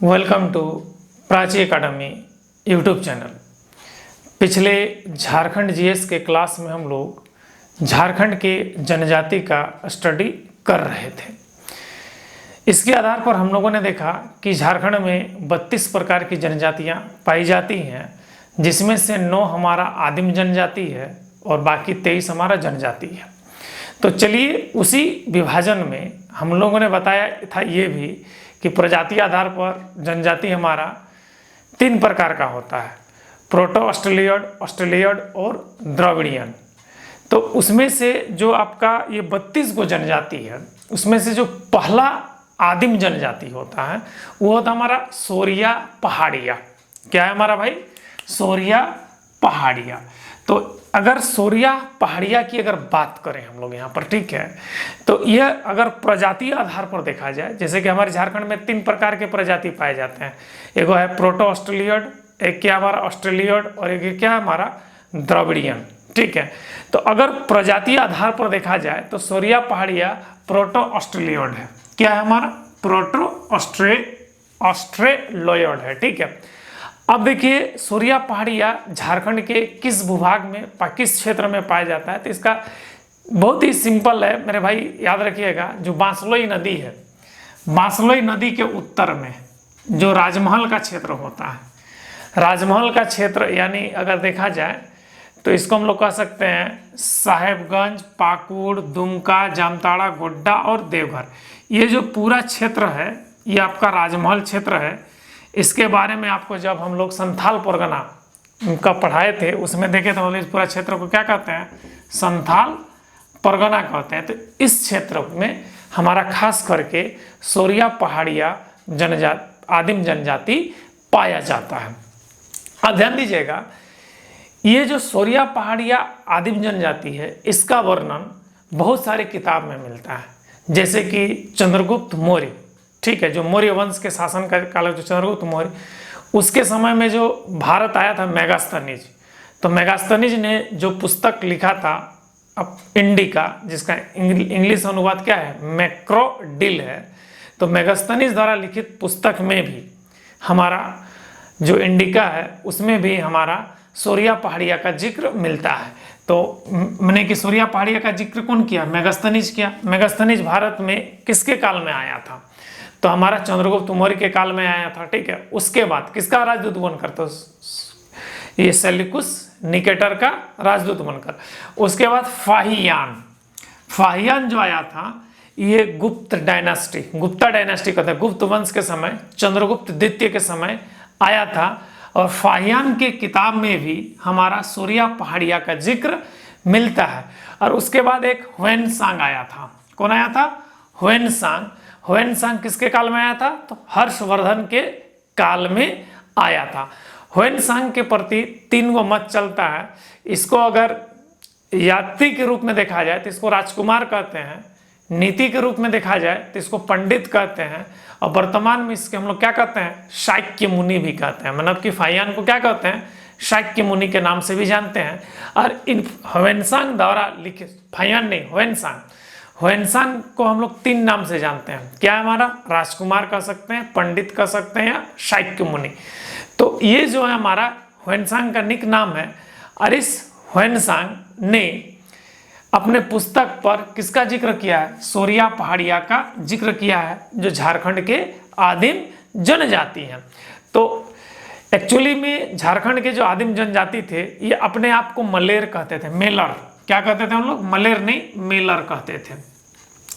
Welcome to Prachi academy YouTube channel. पिछले Jharkhand GS के class में हम लोग झारखंड के जनजाति का स्टडी कर रहे थे। इसके आधार पर हम लोगों ने देखा कि झारखंड में 32 प्रकार की जनजातियां पाई जाती हैं, जिसमें से 9 हमारा आदिम जनजाति है और बाकी 23 हमारा जनजाति है। तो चलिए उसी विभाजन में हम लोगों ने बताया था ये भी कि प्रजाति आधार पर जनजाति हमारा 3 प्रकार का होता है, प्रोटो ऑस्ट्रेलियड, ऑस्ट्रेलियड और द्रविडियन। तो उसमें से जो आपका ये 32 को जनजाति है, उसमें से जो पहला आदिम जनजाति होता है वो होता हमारा सोरिया पहाड़िया। क्या है हमारा भाई? सोरिया पहाड़िया। तो अगर सोरिया पहाड़िया की अगर बात करें हम लोग यहाँ पर, ठीक है, तो यह अगर प्रजाति आधार पर देखा जाए, जैसे कि हमारे झारखंड में 3 प्रकार के प्रजाति पाए जाते हैं। एक है प्रोटो ऑस्ट्रेलियड, एक क्या हमारा ऑस्ट्रेलियड और एक क्या हमारा द्रविडियन, ठीक है। तो अगर प्रजाति आधार पर देखा जाए तो सोरिया पहाड़िया प्रोटो ऑस्ट्रेलियड है। क्या है हमारा? प्रोटो ऑस्ट्रेलोयड है, ठीक है। अब देखिए सोरिया पहाड़िया झारखंड के किस भूभाग में, किस क्षेत्र में पाया जाता है, तो इसका बहुत ही सिंपल है मेरे भाई, याद रखिएगा। जो बांसलोई नदी है, बांसलोई नदी के उत्तर में जो राजमहल का क्षेत्र होता है, राजमहल का क्षेत्र यानी अगर देखा जाए तो इसको हम लोग कह सकते हैं साहेबगंज, पाकुड़, दुमका, जामताड़ा, गोड्डा और देवघर। ये जो पूरा क्षेत्र है ये आपका राजमहल क्षेत्र है। इसके बारे में आपको जब हम लोग संथाल परगना का पढ़ाए थे उसमें देखे तो इस पूरा क्षेत्र को क्या कहते हैं? संथाल परगना कहते हैं। तो इस क्षेत्र में हमारा खास करके सोरिया पहाड़िया आदिम जनजाति पाया जाता है। अब ध्यान दीजिएगा, ये जो सोरिया पहाड़िया आदिम जनजाति है इसका वर्णन बहुत सारे किताब में मिलता है, जैसे कि चंद्रगुप्त मौर्य, ठीक है, जो मौर्य वंश के शासन का काल जो चंद्रगुप्त मौर्य, उसके समय में जो भारत आया था मेगास्थनीज, तो मेगास्थनीज ने जो पुस्तक लिखा था अब इंडिका, जिसका इंग्लिश अनुवाद क्या है? मैक्रोडिल है। तो मेगास्थनीज द्वारा लिखित पुस्तक में भी हमारा जो इंडिका है उसमें भी हमारा सोरिया पहाड़िया का जिक्र मिलता है। तो मैंने कि सोरिया पहाड़िया का जिक्र कौन किया? मेगास्थनीज किया। मेगास्थनीज भारत में किसके काल में आया था? तो हमारा चंद्रगुप्त मौर्य के काल में आया था, ठीक है। उसके बाद किसका राजदूत बनकर? तो ये सेल्यूकस निकेटर का राजदूत बनकर। उसके बाद फाहियान जो आया था ये गुप्ता डायनास्टी कहते हैं, गुप्त वंश के समय, चंद्रगुप्त द्वितीय के समय आया था। और फाहियान के किताब में भी हमारा सोरिया पहाड़िया का जिक्र मिलता है। और उसके बाद एक ह्वेनसांग आया था। कौन आया था? ह्वेनसांग किसके काल में आया था? तो हर्षवर्धन के काल में आया था। ह्वेनसांग के प्रति 3 गो मत चलता है। इसको अगर यात्री के रूप में देखा जाए तो इसको राजकुमार कहते हैं, नीति के रूप में देखा जाए तो इसको पंडित कहते हैं, और वर्तमान में इसके हम लोग क्या कहते हैं? शाक्य मुनि भी कहते हैं। मतलब कि फाहियान को क्या कहते हैं? शाक्य मुनि के नाम से भी जानते हैं। और इन ह्वेनसांग द्वारा लिखित, फाहियान नहीं, ह्वेनसांग को हम लोग 3 नाम से जानते हैं। क्या है हमारा? राजकुमार कह सकते हैं, पंडित कह सकते हैं या शाक्य मुनि। तो ये जो है हमारा ह्वेनसांग का निक नाम है। और इस ह्वेनसांग ने अपने पुस्तक पर किसका जिक्र किया है? सोरिया पहाड़िया का जिक्र किया है, जो झारखंड के आदिम जनजाति हैं। तो एक्चुअली में झारखंड के जो आदिम जनजाति थे ये अपने आप को मलेर कहते थे, मेलर। क्या कहते थे हम लोग? मलेर नहीं, मेलर कहते थे।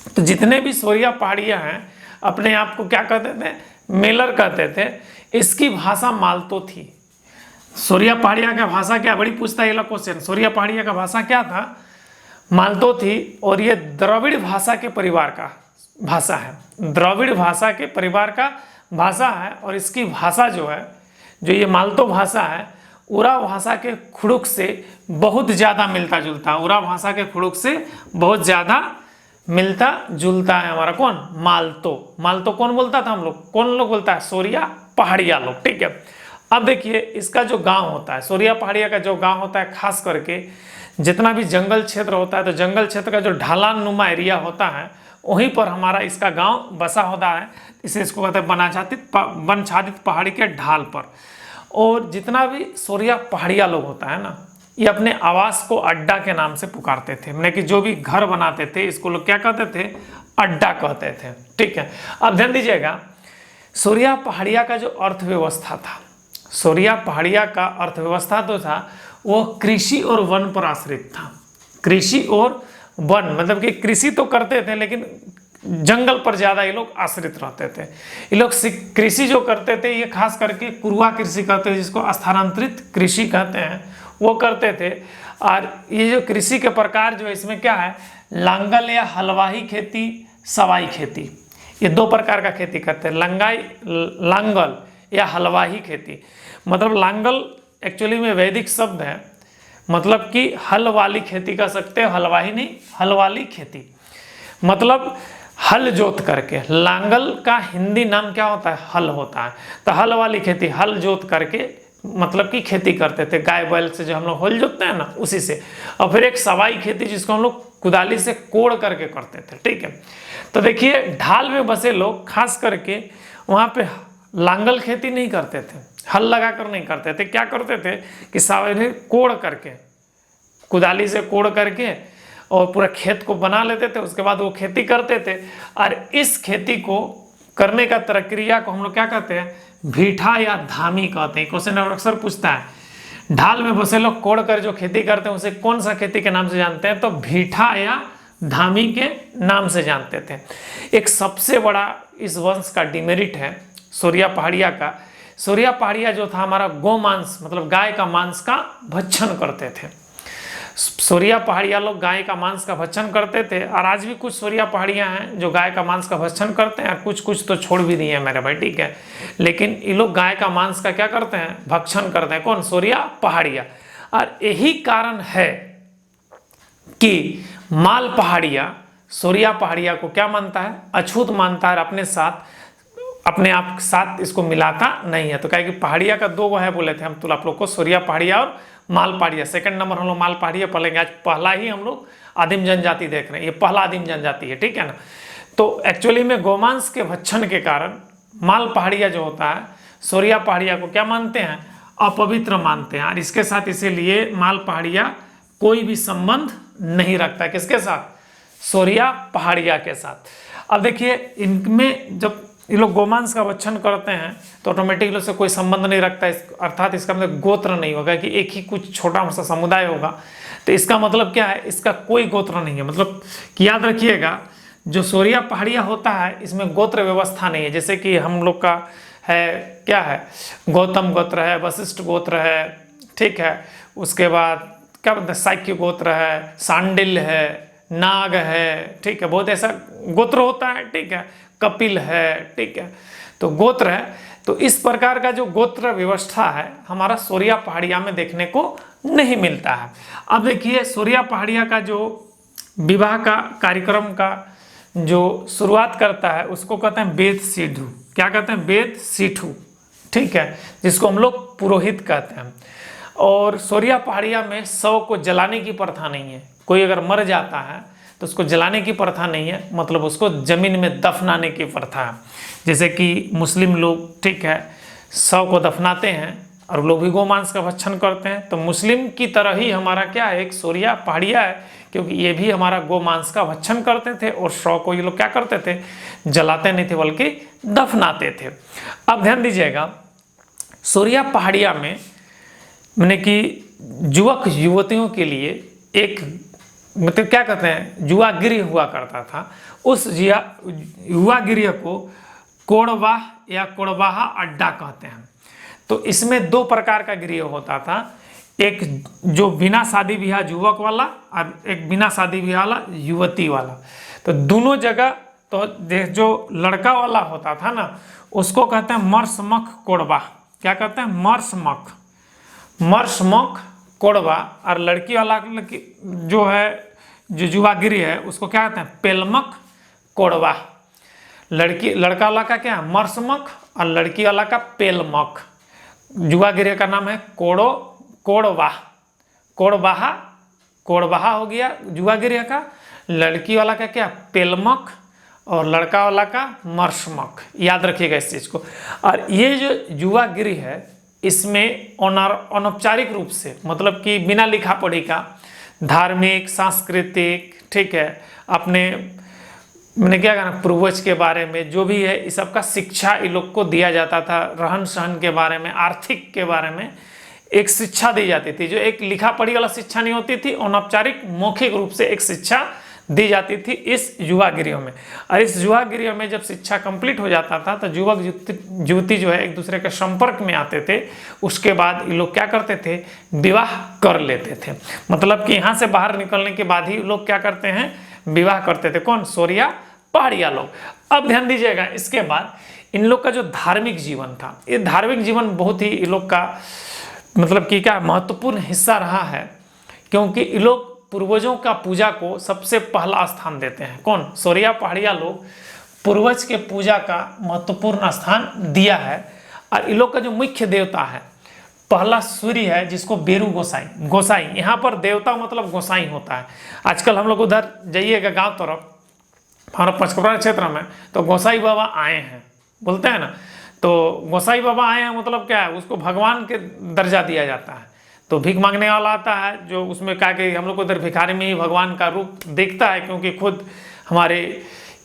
तो जितने भी सोरिया पहाड़िया हैं अपने आप को क्या कहते थे? मेलर कहते थे। इसकी भाषा मालतो थी। सोरिया पहाड़िया का भाषा क्या? बड़ी पूछता है ये क्वेश्चन। सोरिया पहाड़िया का भाषा क्या था? मालतो थी। और ये द्रविड़ भाषा के परिवार का भाषा है, द्रविड़ भाषा के परिवार का भाषा है। और इसकी भाषा जो है, जो ये मालतो भाषा है, उरा भाषा के खुड़ुक से बहुत ज़्यादा मिलता जुलता है। उरा भाषा के खुड़ुक से बहुत ज़्यादा मिलता जुलता है हमारा कौन? मालतो कौन बोलता था हम लोग? कौन लोग बोलता है? सोरिया पहाड़िया लोग, ठीक है। अब देखिए इसका जो गांव होता है, सोरिया पहाड़िया का जो गांव होता है, खास करके जितना भी जंगल क्षेत्र होता है, तो जंगल क्षेत्र का जो ढलान नुमा एरिया होता है वहीं पर हमारा इसका गांव बसा होता है, इसे इसको कहते हैं वनच्छादित पहाड़ी के ढाल पर। और जितना भी सोरिया पहाड़िया लोग होता है ना, ये अपने आवास को अड्डा के नाम से पुकारते थे, मतलब कि जो भी घर बनाते थे इसको लोग क्या कहते थे, अड्डा कहते थे। ठीक है, अब ध्यान दीजिएगा, सोरिया पहाड़िया का जो अर्थव्यवस्था था, सोरिया पहाड़िया का अर्थव्यवस्था तो था वो कृषि और वन पर आश्रित था। कृषि और वन मतलब कि कृषि तो करते थे लेकिन जंगल पर ज़्यादा ये लोग आश्रित रहते थे। ये लोग कृषि जो करते थे ये खास करके कुरुआ कृषि कहते हैं, जिसको स्थानांतरित कृषि कहते हैं, वो करते थे। और ये जो कृषि के प्रकार जो है इसमें क्या है, लांगल या हलवाही खेती, सवाई खेती, ये दो प्रकार का खेती करते हैं। लांगल या हलवाही खेती, मतलब लांगल एक्चुअली में वैदिक शब्द है, मतलब कि हल वाली खेती कर सकते हो, हलवाही नहीं, हल वाली खेती मतलब हल जोत करके। लांगल का हिंदी नाम क्या होता है, हल होता है। तो हल वाली खेती, हल जोत करके मतलब कि खेती करते थे, गाय बैल से जो हम लोग हल जोतते हैं ना उसी से। और फिर एक सवाई खेती जिसको हम लोग कुदाली से कोड़ करके करते थे। ठीक है, तो देखिए ढाल में बसे लोग खास करके वहाँ पे लांगल खेती नहीं करते थे, हल लगा कर नहीं करते थे। क्या करते थे कि सवाई कोड़ करके, कुदाली से कोड़ करके और पूरा खेत को बना लेते थे, उसके बाद वो खेती करते थे। और इस खेती को करने का प्रक्रिया को हम लोग क्या कहते हैं, भीठा या धामी कहते हैं। क्वेश्चन अक्सर पूछता है, ढाल में बसे लोग कोड़ कर जो खेती करते हैं उसे कौन सा खेती के नाम से जानते हैं, तो भीठा या धामी के नाम से जानते थे। एक सबसे बड़ा इस वंश का डिमेरिट है सोरिया पहाड़िया का, सोरिया पहाड़िया जो था हमारा गोमांस मतलब गाय का मांस का भक्षण करते थे। सोरिया पहाड़िया लोग गाय का मांस का भक्षण करते थे, और आज भी कुछ सोरिया पहाड़ियाँ हैं जो गाय का मांस का भक्षण करते हैं, और कुछ तो छोड़ भी दिए हैं मेरे भाई। ठीक है, लेकिन ये लोग गाय का मांस का क्या करते हैं, भक्षण करते हैं। कौन, सोरिया पहाड़िया। और यही कारण है कि माल पहाड़िया सोरिया पहाड़िया को क्या मानता है, अछूत मानता है, अपने साथ अपने आप साथ इसको मिलाता नहीं है। तो क्या कि पहाड़िया का दो है बोले थे हम तो आप लोग को, सोरिया पहाड़िया और माल पहाड़िया। सेकंड नंबर हम लोग माल पहाड़िया पढ़ेंगे, आज पहला ही हम लोग आदिम जनजाति देख रहे हैं, ये पहला आदिम जनजाति है। ठीक है ना, तो एक्चुअली में गोमांस के भक्षण के कारण माल पहाड़िया जो होता है सोरिया पहाड़िया को क्या मानते हैं, अपवित्र मानते हैं। और इसके साथ इसीलिए माल पहाड़िया कोई भी संबंध नहीं रखता, किसके साथ, सोरिया पहाड़िया के साथ। अब देखिए इनमें जब ये लोग गोमांस का भक्षण करते हैं तो ऑटोमेटिकली उससे कोई संबंध नहीं रखता, अर्थात इसका मतलब गोत्र नहीं होगा कि एक ही कुछ छोटा सा समुदाय होगा। तो इसका मतलब क्या है, इसका कोई गोत्र नहीं है। मतलब कि याद रखिएगा जो सोरिया पहाड़िया होता है इसमें गोत्र व्यवस्था नहीं है, जैसे कि हम लोग का है क्या है, गौतम गोत्र है, वशिष्ठ गोत्र है, ठीक है, उसके बाद क्या बोलते हैं साक्य गोत्र है, सांडिल्य है, नाग है, ठीक है, बहुत ऐसा गोत्र होता है। ठीक है, कपिल है, ठीक है, तो गोत्र है। तो इस प्रकार का जो गोत्र व्यवस्था है हमारा सोरिया पहाड़िया में देखने को नहीं मिलता है। अब देखिए सोरिया पहाड़िया का जो विवाह का कार्यक्रम का जो शुरुआत करता है उसको कहते हैं वेद सिद्धू। क्या कहते हैं, वेद सिद्धू, ठीक है, जिसको हम लोग पुरोहित कहते हैं। और सोरिया पहाड़िया में शव को जलाने की प्रथा नहीं है, कोई अगर मर जाता है तो उसको जलाने की प्रथा नहीं है, मतलब उसको जमीन में दफनाने की प्रथा है। जैसे कि मुस्लिम लोग, ठीक है, शव को दफनाते हैं और लोग भी गोमांस का भक्षण करते हैं। तो मुस्लिम की तरह ही हमारा क्या है, एक सोरिया पहाड़िया है, क्योंकि ये भी हमारा गोमांस का भक्षण करते थे और शव को ये लोग क्या करते थे, जलाते नहीं थे बल्कि दफनाते थे। अब ध्यान दीजिएगा सोरिया पहाड़िया में मैंने कि युवक युवतियों के लिए एक मतलब क्या कहते हैं युवा गृह हुआ करता था। उस युवा गृह को कोड़वाह या कोड़वाहा अड्डा कहते हैं। तो इसमें दो प्रकार का गृह होता था, एक जो बिना शादी ब्याह युवक वाला और एक बिना शादी ब्याह वाला युवती वाला। तो दोनों जगह तो जो लड़का वाला होता था ना उसको कहते हैं मर्समख कोड़वाह। क्या कहते हैं, मर्समख कोड़वाह। और लड़की वाला जो है जो युवागिरी है उसको क्या कहते हैं, पेलमख कोड़वाह। लड़का वाला का क्या है मर्समख और लड़की वाला का पेलमख। युवागिरी का नाम है कोड़वाह, कोड़वाहा हो गया युवागिरी का। लड़की वाला का क्या पेलमख और लड़का वाला का मर्शमक, याद रखिएगा इस चीज़ को। और ये जो युवागिरी है इसमें अनौपचारिक रूप से, मतलब कि बिना लिखा पढ़ी का, धार्मिक, सांस्कृतिक, ठीक है, अपने मैंने क्या कहना पूर्वज के बारे में जो भी है इस सब का शिक्षा इन लोग को दिया जाता था। रहन सहन के बारे में, आर्थिक के बारे में एक शिक्षा दी जाती थी, जो एक लिखा पढ़ी वाला शिक्षा नहीं होती थी, अनौपचारिक मौखिक रूप से एक शिक्षा दी जाती थी इस युवागिरियों में। और इस युवागिरियों में जब शिक्षा कंप्लीट हो जाता था तो युवक युवती जो है एक दूसरे के संपर्क में आते थे। उसके बाद ये लोग क्या करते थे, विवाह कर लेते थे। मतलब कि यहाँ से बाहर निकलने के बाद ही लोग क्या करते हैं, विवाह करते थे। कौन? सोरिया पहाड़िया लोग। अब ध्यान दीजिएगा, इसके बाद इन लोग का जो धार्मिक जीवन था, ये धार्मिक जीवन बहुत ही इन लोग का मतलब कि क्या महत्वपूर्ण हिस्सा रहा है, क्योंकि ये लोग पूर्वजों का पूजा को सबसे पहला स्थान देते हैं। कौन? सोरिया पहाड़िया लोग पूर्वज के पूजा का महत्वपूर्ण स्थान दिया है। और इन लोग का जो मुख्य देवता है पहला सूर्य है, जिसको बेरू गोसाई, गोसाई यहाँ पर देवता मतलब गोसाई होता है। आजकल हम लोग उधर जाइएगा गांव तरफ, हमारा पचकपरा क्षेत्र में, तो गोसाई बाबा आए हैं बोलते हैं ना, तो गोसाई बाबा आए हैं मतलब क्या है, उसको भगवान के दर्जा दिया जाता है। तो भीख मांगने वाला आता है जो उसमें क्या कि हम लोग को उधर भिखारी में ही भगवान का रूप देखता है, क्योंकि खुद हमारे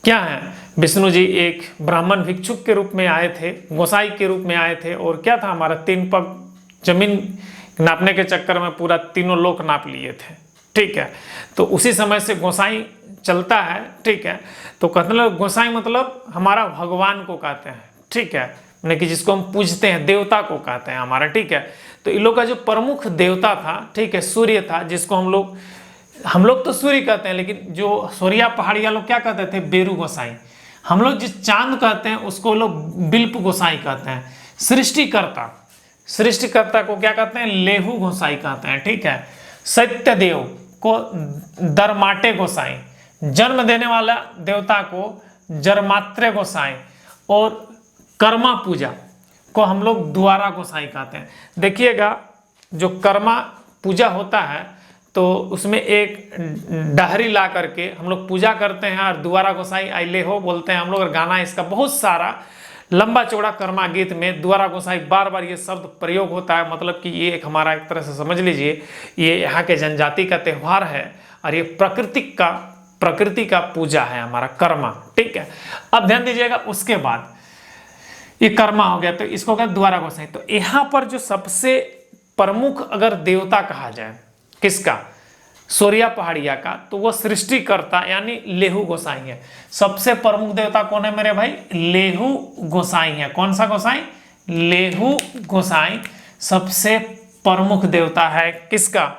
क्या हैं विष्णु जी एक ब्राह्मण भिक्षुक के रूप में आए थे, गोसाई के रूप में आए थे। और क्या था, हमारा 3 पग जमीन नापने के चक्कर में पूरा 3 लोक नाप लिए थे, ठीक है। तो उसी समय से गोसाई चलता है, ठीक है। तो मतलब गोसाई मतलब हमारा भगवान को कहते हैं, ठीक है, यानी कि जिसको हम पूजते हैं, देवता को कहते हैं हमारा, ठीक है। तो इन लोग का जो प्रमुख देवता था, ठीक है, सूर्य था, जिसको हम लोग तो सूर्य कहते हैं, लेकिन जो सोरिया पहाड़िया लोग क्या कहते थे, बेरू गोसाई। हम लोग जिस चांद कहते हैं उसको लोग बिल्प गोसाई कहते हैं। सृष्टिकर्ता, सृष्टिकर्ता को क्या कहते हैं, लेहू गोसाई कहते हैं, ठीक है। सत्यदेव को दरमाटे गोसाई, जन्म देने वाला देवता को जरमात्रे गोसाई, और कर्मा पूजा को हम लोग द्वारा गोसाई कहते हैं। देखिएगा जो कर्मा पूजा होता है तो उसमें एक डहरी ला करके हम लोग पूजा करते हैं, और द्वारा गोसाई आइले हो बोलते हैं हम लोग। और गाना इसका बहुत सारा लंबा चौड़ा कर्मा गीत में द्वारा गोसाई बार बार ये शब्द प्रयोग होता है। मतलब कि ये एक हमारा एक तरह से समझ लीजिए ये यहाँ के जनजाति का त्यौहार है, और ये प्रकृति का पूजा है हमारा कर्मा, ठीक है। अब ध्यान दीजिएगा, उसके बाद ये कर्मा हो गया तो इसको कहते द्वारा गोसाई। तो यहाँ पर जो सबसे प्रमुख अगर देवता कहा जाए किसका, सोरिया पहाड़िया का, तो वो सृष्टिकर्ता यानी लेहू गोसाई है। सबसे प्रमुख देवता कौन है मेरे भाई, लेहू गोसाई है। कौन सा गोसाई, लेहू गोसाई सबसे प्रमुख देवता है किसका,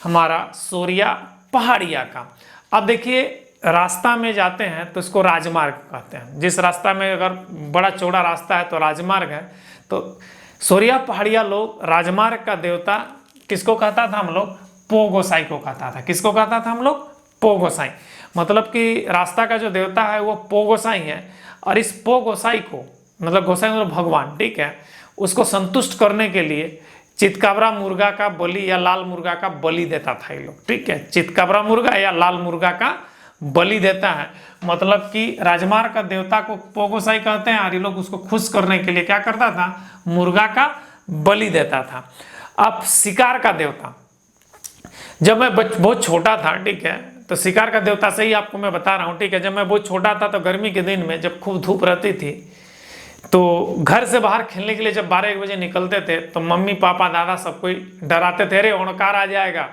हमारा सोरिया पहाड़िया का। अब देखिए रास्ता में जाते हैं तो इसको राजमार्ग कहते हैं। जिस रास्ता में अगर बड़ा चौड़ा रास्ता है तो राजमार्ग है। तो सोरिया पहाड़िया लोग राजमार्ग का देवता किसको कहता था हम लोग, पो गोसाई को कहता था। किसको कहता था हम लोग, पो गोसाई। मतलब कि रास्ता का जो देवता है वो पो गोसाई है। और इस पो गोसाई को मतलब गोसाई मतलब भगवान, ठीक है, उसको संतुष्ट करने के लिए चितकाबरा मुर्गा का बलि या लाल मुर्गा का बलि देता था ये लोग, ठीक है। चितकाबरा मुर्गा या लाल मुर्गा का बलि देता है। मतलब कि राजमार्ग का देवता को पो गोसाई कहते हैं, और ये लोग उसको खुश करने के लिए क्या करता था, मुर्गा का बलि देता था। अब शिकार का देवता, जब मैं बहुत छोटा था, ठीक है, तो शिकार का देवता से ही आपको मैं बता रहा हूँ, ठीक है। जब मैं बहुत छोटा था तो गर्मी के दिन में जब खूब धूप रहती थी तो घर से बाहर खेलने के लिए जब 12-1 बजे निकलते थे तो मम्मी पापा दादा सब कोई डराते थे, अरे ओणकार आ जाएगा,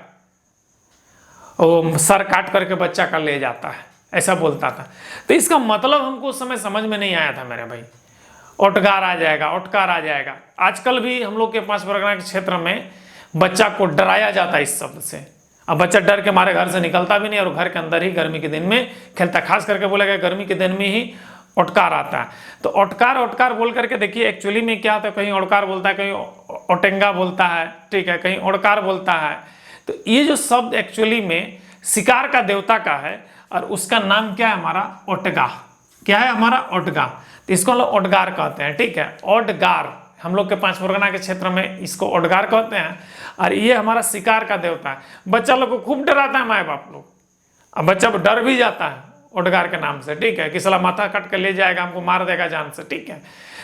वो सर काट करके बच्चा का ले जाता है, ऐसा बोलता था। तो इसका मतलब हमको उस समय समझ में नहीं आया था मेरे भाई, ओटकार आ जाएगा, ओटकार आ जाएगा। आजकल भी हम लोग के 5 परगना के क्षेत्र में बच्चा को डराया जाता है इस शब्द से। अब बच्चा डर के मारे घर से निकलता भी नहीं और घर के अंदर ही गर्मी के दिन में खेलता। खास करके बोलेगा गर्मी के दिन में ही ओटकार आता है। तो ओटकार ओटकार बोल करके देखिए एक्चुअली में क्या होता है, कहीं ओटकार बोलता है, कहीं ओटेंगा बोलता है, ठीक है, कहीं ओटकार बोलता है। तो ये जो शब्द एक्चुअली में शिकार का देवता का है और उसका नाम क्या है हमारा, ओटगा। क्या है हमारा, ओटगा। तो इसको हम लोग ओटगार कहते हैं, ठीक है, ओटगार। हम लोग के 5 परगना के क्षेत्र में इसको ओटगार कहते हैं। और ये हमारा शिकार का देवता है। बच्चा लोग को खूब डराता है माए बाप लोग। अब बच्चा डर भी जाता है, ओडगार के नाम से, ठीक है, कि साला माथा कट के ले जाएगा, हमको मार देगा जान से, ठीक है।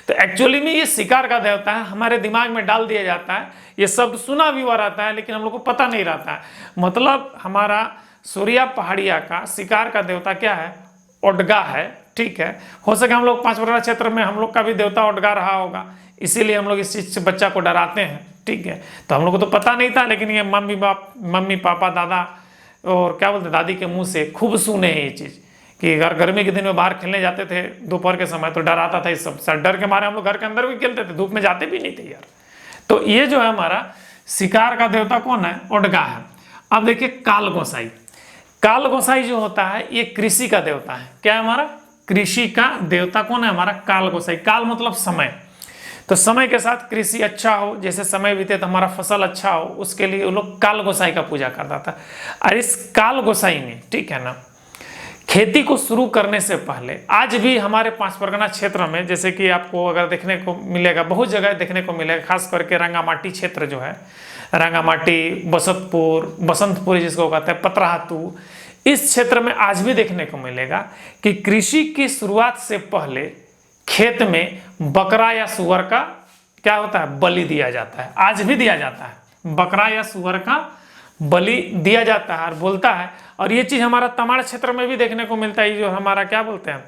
तो एक्चुअली में ये शिकार का देवता है, हमारे दिमाग में डाल दिया जाता है, ये शब्द सुना भी हुआ रहता है लेकिन हम लोग को पता नहीं रहता है। मतलब हमारा सूर्या पहाड़िया का शिकार का देवता क्या है, ओडगा है, ठीक है। हो सके हम लोग 5 परगना क्षेत्र में हम लोग का भी देवता ओडगा रहा होगा, इसीलिए हम लोग इस चीज से बच्चा को डराते हैं, ठीक है। तो हम लोग को तो पता नहीं था, लेकिन ये मम्मी पापा दादा और क्या बोलते दादी के मुंह से खूब सुने हैं ये चीज़, कि अगर गर्मी के दिन में बाहर खेलने जाते थे दोपहर के समय तो डर आता था इस सब डर के मारे हम लोग घर के अंदर भी खेलते थे, धूप में जाते भी नहीं थे यार। तो ये जो है हमारा शिकार का देवता कौन है, ओडगा है। अब देखिए काल गोसाई, काल गोसाई जो होता है ये कृषि का देवता है। क्या है हमारा, कृषि का देवता कौन है हमारा, काल गोसाई। काल मतलब समय, तो समय के साथ कृषि अच्छा हो, जैसे समय बीते तो हमारा फसल अच्छा हो, उसके लिए वो लोग काल गोसाई का पूजा करता था। और इस काल गोसाई में, ठीक है ना, खेती को शुरू करने से पहले आज भी हमारे 5 परगना क्षेत्र में, जैसे कि आपको अगर देखने को मिलेगा, बहुत जगह देखने को मिलेगा, खास करके रंगामाटी क्षेत्र जो है, रंगामाटी, बसंतपुर जिसको कहते हैं, पतरातू, इस क्षेत्र में आज भी देखने को मिलेगा कि कृषि की शुरुआत से पहले खेत में बकरा या सुअर का क्या होता है, बलि दिया जाता है। आज भी दिया जाता है, बकरा या सुअर का बलि दिया जाता है और बोलता है। और ये चीज हमारा तमाड़ क्षेत्र में भी देखने को मिलता है, जो हमारा क्या बोलते हैं,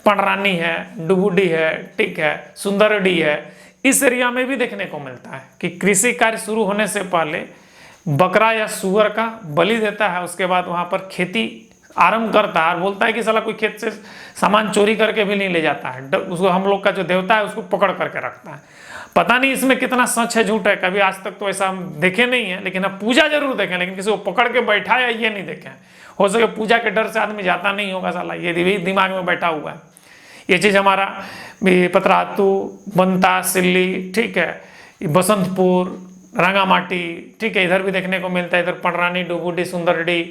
पंडरानी है, डुबुडी है, ठीक है, सुंदरडी है, इस एरिया में भी देखने को मिलता है कि कृषि कार्य शुरू होने से पहले बकरा या सुअर का बलि देता है, उसके बाद वहां पर खेती आरंभ करता है और बोलता है कि साला कोई खेत से सामान चोरी करके भी नहीं ले जाता है, उसको हम लोग का जो देवता है उसको पकड़ करके रखता है। पता नहीं इसमें कितना सच है झूठ है, कभी आज तक तो ऐसा हम देखे नहीं है, लेकिन अब पूजा जरूर देखें, लेकिन किसी को पकड़ के बैठा है ये नहीं देखे। हो सके पूजा के डर से आदमी जाता नहीं होगा, साला ये भी दिमाग में बैठा हुआ है। ये चीज़ हमारा पतरातू, बनता, सिल्ली, ठीक है, बसंतपुर, रंगामाटी, ठीक है, इधर भी देखने को मिलता है, इधर पंडरानी, डुबुडी, सुंदरडी,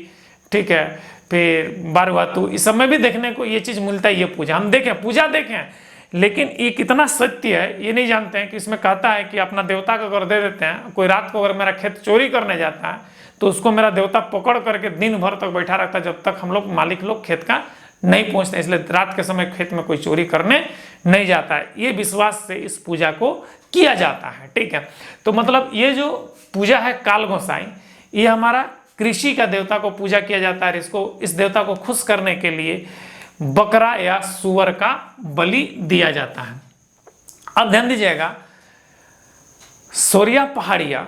ठीक है, फिर बारवातू, इस सब में भी देखने को ये चीज़ मिलता है। ये पूजा हम देखें, पूजा देखें, लेकिन ये कितना सत्य है ये नहीं जानते हैं कि इसमें कहता है कि अपना देवता को अगर दे देते हैं, कोई रात को अगर मेरा खेत चोरी करने जाता है तो उसको मेरा देवता पकड़ करके दिन भर तक बैठा रखता है, जब तक हम लोग मालिक लोग खेत का नहीं पहुंचते। इसलिए रात के समय खेत में कोई चोरी करने नहीं जाता है, ये विश्वास से इस पूजा को किया जाता है, ठीक है। तो मतलब ये जो पूजा है काल गोसाई, ये हमारा कृषि का देवता को पूजा किया जाता है। इसको, इस देवता को खुश करने के लिए बकरा या सुअर का बलि दिया जाता है। अब ध्यान दीजिएगा, सूर्या पहाड़िया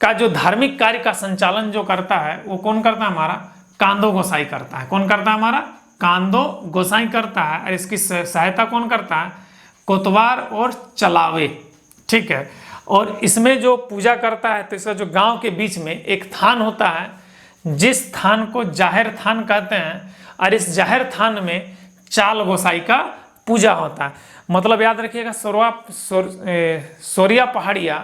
का जो धार्मिक कार्य का संचालन जो करता है वो कौन करता है, हमारा कांदो गोसाई करता है। कौन करता है, हमारा कांदो गोसाई करता है। और इसकी सहायता कौन करता है, कोतवार और चलावे, ठीक है। और इसमें जो पूजा करता है तो इसका जो गांव के बीच में एक थान होता है, जिस थान को जाहिर थान कहते हैं, और इस जाहिर थान में चाल गोसाई का पूजा होता है। मतलब याद रखिएगा, सूर्या पहाड़िया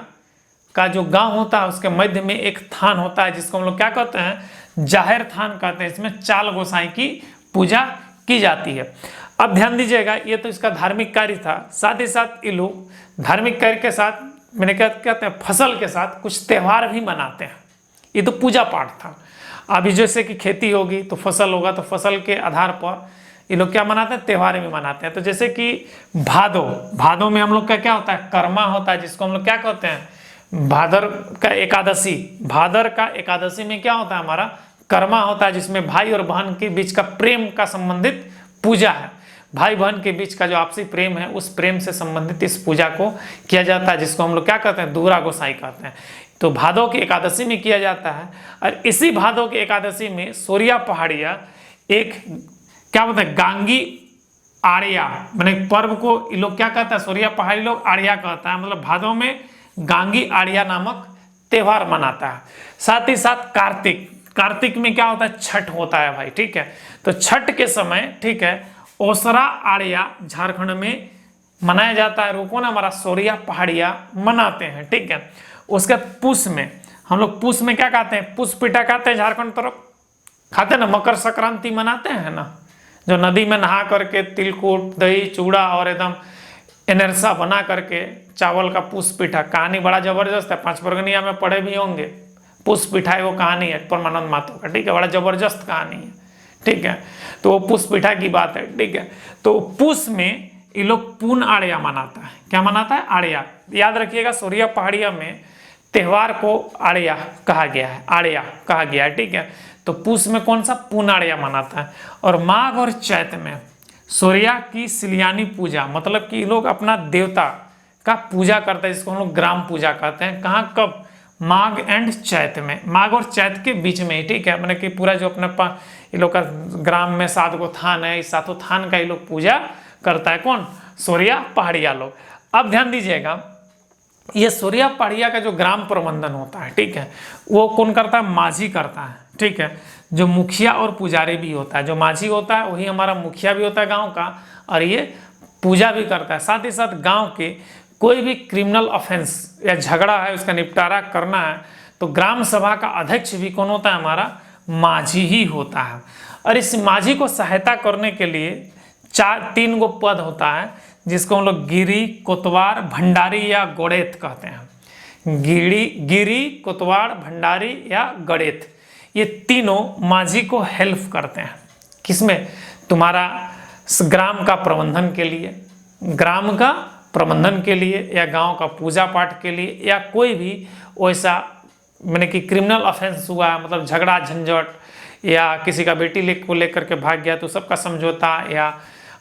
का जो गांव होता है उसके मध्य में एक थान होता है, जिसको हम लोग क्या कहते हैं, जाहिर थान कहते हैं। इसमें चाल गोसाई की पूजा की जाती है। अब ध्यान दीजिएगा, ये तो इसका धार्मिक कार्य था, साथ ही साथ ये लोग धार्मिक कार्य के साथ, मैंने क्या कहते हैं, फसल के साथ कुछ त्यौहार भी मनाते हैं। ये तो पूजा पाठ था। अभी जैसे कि खेती होगी तो फसल होगा, तो फसल के आधार पर ये लोग क्या मनाते हैं, त्यौहार भी मनाते हैं। तो जैसे कि भादो में हम लोग का क्या होता है, कर्मा होता है, जिसको हम लोग क्या कहते हैं, भादर का एकादशी। भादर का एकादशी में क्या होता है, हमारा कर्मा होता है, जिसमें भाई और बहन के बीच का प्रेम का संबंधित पूजा है। भाई बहन के बीच का जो आपसी प्रेम है, उस प्रेम से संबंधित इस पूजा को किया जाता है, जिसको हम लोग क्या कहते हैं, दूरा गोसाई कहते हैं। तो भादो की एकादशी में किया जाता है। और इसी भादो की एकादशी में सूर्या पहाड़िया एक क्या बोलते हैं, गांगी आड़िया, मैंने पर्व को ये लोग क्या कहता है, सूर्या पहाड़ी लोग आड़िया कहता है। मतलब भादो में गांगी आड़िया नामक त्यौहार मनाता है। साथ ही साथ कार्तिक में क्या होता है, छठ होता है भाई, ठीक है। तो छठ के समय, ठीक है, ओसरा आड़िया झारखंड में मनाया जाता है। वो कौन, हमारा सूर्या पहाड़िया मनाते हैं, ठीक है। उसके पुष में हम लोग, पुष में क्या कहते हैं, पुष पिठा खाते हैं, झारखंड तरफ खाते हैं ना। मकर संक्रांति मनाते हैं ना, जो नदी में नहा करके तिलकुट, दही, चूड़ा और एकदम एनरसा बना करके चावल का पुष पिठा। कहानी बड़ा जबरदस्त है, 5 परगनिया में पढ़े भी होंगे। पुष पिठा वो कहानी है परमानंद मातो का, ठीक है, बड़ा जबरदस्त कहानी है, ठीक है, तो वो पुष्पिठा की बात है। ठीक है, तो पुष में ये लोग पून आड़िया मनाता है। क्या मनाता है? आड़िया। याद रखिएगा, सूर्या पहाड़िया में त्योहार को आड़िया कहा गया है, आड़िया कहा गया है। ठीक है, तो पुष में कौन सा? पून आड़िया मनाता है। और माघ और चैत में सूर्या की सिलियानी पूजा, मतलब कि लोग अपना देवता का पूजा करते हैं, जिसको हम लोग ग्राम पूजा कहते हैं। कहाँ, कब? माघ एंड चैत में, माघ और चैत के बीच में ही। ठीक है, मैंने कि पूरा जो अपने ये लोग का ग्राम में 7 गो थान है, इस 7 थान का ये लोग पूजा करता है। कौन? सूर्या पहाड़िया लोग। अब ध्यान दीजिएगा, ये सूर्या पहाड़िया का जो ग्राम प्रबंधन होता है, ठीक है, वो कौन करता है? माझी करता है। ठीक है, जो मुखिया और पुजारी भी होता है, जो माझी होता है वही हमारा मुखिया भी होता है गांव का, और ये पूजा भी करता है। साथ ही साथ गांव के कोई भी क्रिमिनल ऑफेंस या झगड़ा है, उसका निपटारा करना है, तो ग्राम सभा का अध्यक्ष भी कौन होता है? हमारा माझी ही होता है। और इस माझी को सहायता करने के लिए 3 गो पद होता है, जिसको हम लोग गिरी, कोतवार, भंडारी या गोड़ेत कहते हैं। गिरी, कोतवार, भंडारी या गड़ेत, ये तीनों माझी को हेल्प करते हैं। किसमें? तुम्हारा ग्राम का प्रबंधन के लिए, ग्राम का प्रबंधन के लिए, या गांव का पूजा पाठ के लिए, या कोई भी वैसा मैंने कि क्रिमिनल ऑफेंस हुआ है, मतलब झगड़ा झंझट, या किसी का बेटी को लेकर के भाग गया तो सबका समझौता, या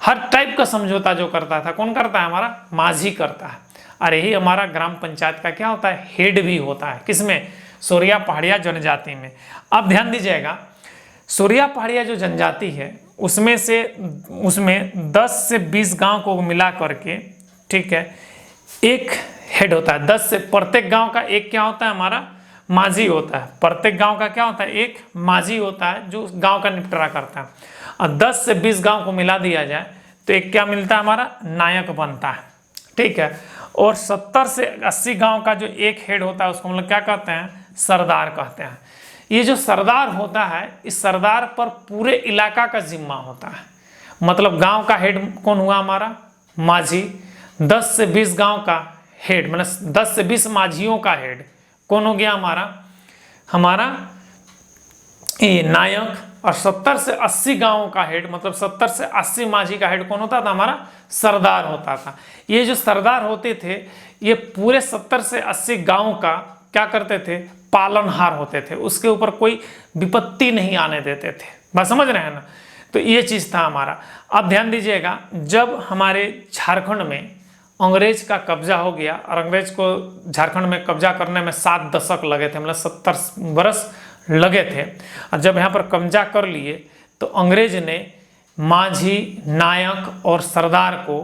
हर टाइप का समझौता जो करता था, कौन करता है? हमारा माझी करता है। और यही हमारा ग्राम पंचायत का क्या होता है? हेड भी होता है। किसमें? सूर्या पहाड़िया जनजाति में। अब ध्यान दीजिएगा, सूर्या पहाड़िया जो जनजाति है उसमें 10 से 20 गांव को मिला करके, ठीक है, एक हेड होता है। 10 से प्रत्येक गांव का एक क्या होता है? हमारा माझी होता है। प्रत्येक गांव का क्या होता है? एक माझी होता है, जो गांव का निपटारा करता है। और 10 से 20 गांव को मिला दिया जाए तो एक क्या मिलता है? हमारा नायक बनता है। ठीक है, और 70 से 80 गांव का जो एक हेड होता है उसको हम लोग क्या कहते हैं? सरदार कहते हैं। ये जो सरदार होता है, इस सरदार पर पूरे इलाका का जिम्मा होता है। मतलब गांव का हेड कौन हुआ? हमारा माझी। 10 से 20 गांव का हेड, मतलब 10 से 20 माझियों का हेड कौन हो गया? हमारा ये नायक। और 70 से 80 गांवों का हेड, मतलब 70 से 80 माझी का हेड कौन होता था? हमारा सरदार होता था। ये जो सरदार होते थे, ये पूरे 70 से 80 गांव का क्या करते थे? पालनहार होते थे। उसके ऊपर कोई विपत्ति नहीं आने देते थे। बात समझ रहे हैं ना? तो ये चीज था हमारा। अब ध्यान दीजिएगा, जब हमारे झारखंड में अंग्रेज का कब्जा हो गया, और अंग्रेज को झारखंड में कब्जा करने में 7 दशक लगे थे, मतलब 70 वर्ष लगे थे। और जब यहाँ पर कब्जा कर लिए तो अंग्रेज ने माझी, नायक और सरदार को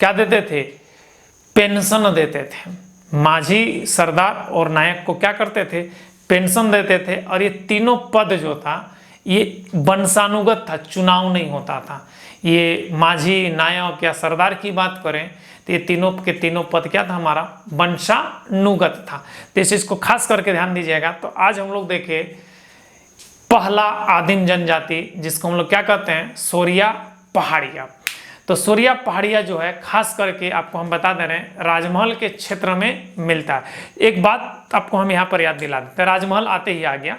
क्या देते थे? पेंशन देते थे। माझी, सरदार और नायक को क्या करते थे? पेंशन देते थे। और ये तीनों पद जो था ये वंशानुगत था, चुनाव नहीं होता था। ये माझी, नायक या सरदार की बात करें तो ये तीनों के तीनों पद क्या था? हमारा वंशानुगत था। तो इस चीज को खास करके ध्यान दीजिएगा। तो आज हम लोग देखे पहला आदिम जनजाति, जिसको हम लोग क्या कहते हैं? सूर्या पहाड़िया। तो सूर्या पहाड़िया जो है, खास करके आपको हम बता दे रहे हैं, राजमहल के क्षेत्र में मिलता है। एक बात आपको हम यहाँ पर याद दिला देते हैं, राजमहल आते ही आ गया।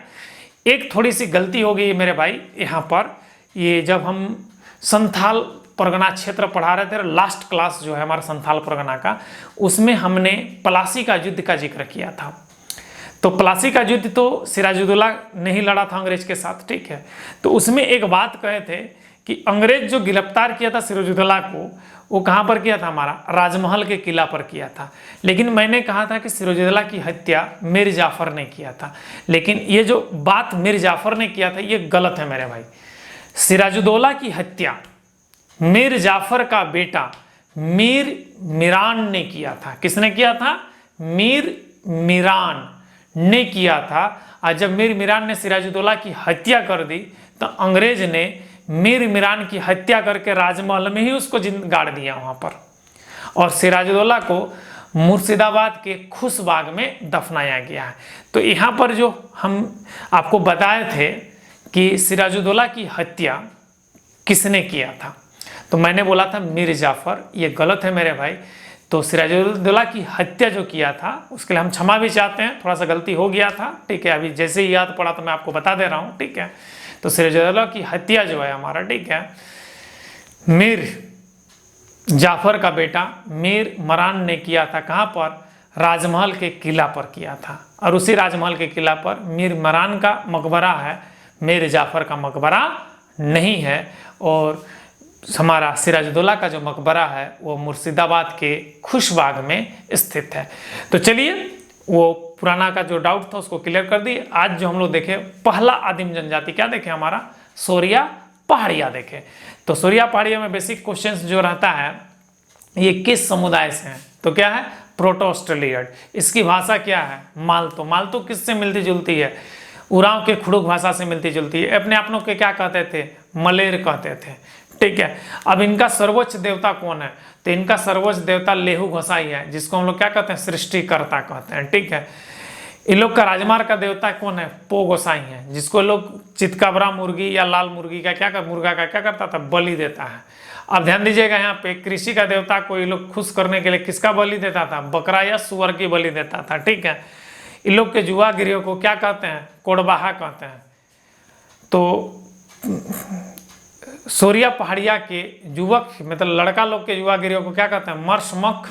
एक थोड़ी सी गलती हो गई मेरे भाई यहाँ पर। ये जब हम संथाल परगना क्षेत्र पढ़ा रहे थे, लास्ट क्लास जो है हमारा संथाल परगना का, उसमें हमने प्लासी का युद्ध का जिक्र किया था। तो प्लासी का युद्ध तो सिराजुद्दौला ने ही लड़ा था अंग्रेज के साथ। ठीक है, तो उसमें एक बात कहे थे कि अंग्रेज जो गिरफ्तार किया था सिराजुद्दौला को, वो कहाँ पर किया था? हमारा राजमहल के किला पर किया था। लेकिन मैंने कहा था कि सिराजुद्दौला की हत्या मीर जाफर ने किया था। लेकिन ये जो बात मीर जाफर ने किया था ये गलत है मेरे भाई। सिराजुद्दौला की हत्या मीर जाफर का बेटा मीर मीरान ने किया था। किसने किया था? मीर मीरान ने किया था। और जब मीर मीरान ने सिराजुद्दौला की हत्या कर दी तो अंग्रेज ने मीर मीरान की हत्या करके राजमहल में ही उसको गाड़ दिया वहां पर, और सिराजुद्दौला को मुर्शिदाबाद के खुशबाग में दफनाया गया है। तो यहाँ पर जो हम आपको बताए थे कि सिराजुद्दौला की हत्या किसने किया था, तो मैंने बोला था मीर जाफर। ये गलत है मेरे भाई। तो सिराजुद्दौला की हत्या जो किया था उसके लिए हम क्षमा भी चाहते हैं, थोड़ा सा गलती हो गया था। ठीक है, अभी जैसे ही याद पड़ा तो मैं आपको बता दे रहा हूँ। ठीक है, तो सिराजुद्दौला की हत्या जो है हमारा, ठीक है, मीर जाफर का बेटा मीर मरान ने किया था। कहाँ पर? राजमहल के किला पर किया था। और उसी राजमहल के किला पर मीर मरान का मकबरा है, मीर जाफर का मकबरा नहीं है। और हमारा सिराजुद्दौला का जो मकबरा है वो मुर्शिदाबाद के खुशबाग में स्थित है। तो चलिए वो पुराना का जो डाउट था उसको क्लियर कर दिए। आज जो हम लोग देखे पहला आदिम जनजाति क्या देखे हमारा? सोरिया पहाड़िया देखे। तो सोरिया पहाड़िया में बेसिक क्वेश्चंस जो रहता है ये किस समुदाय से है? तो क्या है? प्रोटो ऑस्ट्रेलियड। इसकी भाषा क्या है? माल्तो। माल्तो किससे मिलती जुलती है? उरांव के खुड़ुक भाषा से मिलती जुलती है। अपने आप के क्या कहते थे? मलेर कहते थे, ठीक है। अब इनका सर्वोच्च देवता कौन है? तो इनका सर्वोच्च देवता लेहू गोसाई है, जिसको हम लोग क्या कहते हैं? सृष्टिकर्ता कहते हैं, ठीक है। इन लोग का राजमार्ग का देवता कौन है? पो गोसाई है, जिसको लोग चितकबरा मुर्गी या लाल मुर्गी का मुर्गा का क्या करता था? बलि देता है। अब ध्यान दीजिएगा यहाँ पे कृषि का देवता को ये लोग खुश करने के लिए किसका बलि देता था? बकरा या सुअर की बलि देता था, ठीक है। इन लोग के जुआ गिरियों को क्या कहते हैं? कोड़बाहा कहते हैं। तो सोरिया पहाड़िया के युवक मतलब लड़का लोग के युवा गिरियों को क्या कहते हैं? मर्शमख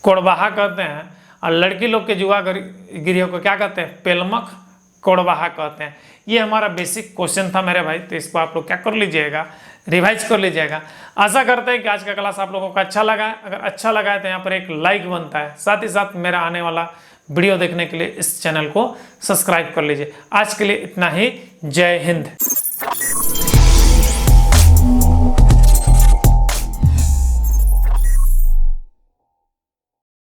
कोड़बाहा कहते हैं। और लड़की लोग के युवा गिरियों को क्या कहते हैं? पेलमख कोड़बाहा कहते हैं। ये हमारा बेसिक क्वेश्चन था मेरे भाई, तो इसको आप लोग क्या कर लीजिएगा? रिवाइज कर लीजिएगा। आशा करते हैं कि आज का क्लास आप लोगों को अच्छा लगा है। अगर अच्छा लगा है तो यहाँ पर एक लाइक बनता है, साथ ही साथ मेरा आने वाला वीडियो देखने के लिए इस चैनल को सब्सक्राइब कर लीजिए। आज के लिए इतना ही। जय हिंद।